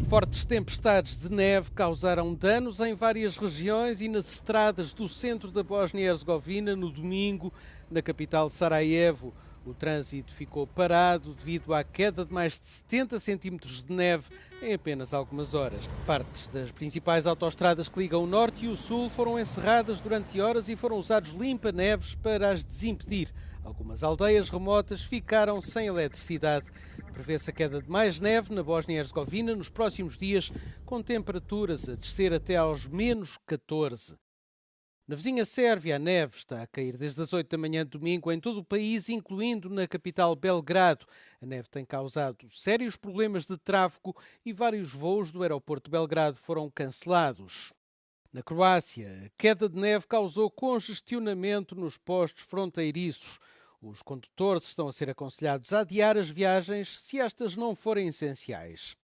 Fortes tempestades de neve causaram danos em várias regiões e nas estradas do centro da Bósnia-Herzegovina no domingo, na capital Sarajevo. O trânsito ficou parado devido à queda de mais de 70 centímetros de neve em apenas algumas horas. Partes das principais autoestradas que ligam o norte e o sul foram encerradas durante horas e foram usados limpa-neves para as desimpedir. Algumas aldeias remotas ficaram sem eletricidade. Prevê-se a queda de mais neve na Bósnia-Herzegovina nos próximos dias, com temperaturas a descer até aos menos 14. Na vizinha Sérvia, a neve está a cair desde as 8 da manhã de domingo em todo o país, incluindo na capital Belgrado. A neve tem causado sérios problemas de tráfego e vários voos do aeroporto de Belgrado foram cancelados. Na Croácia, a queda de neve causou congestionamento nos postos fronteiriços. Os condutores estão a ser aconselhados a adiar as viagens se estas não forem essenciais.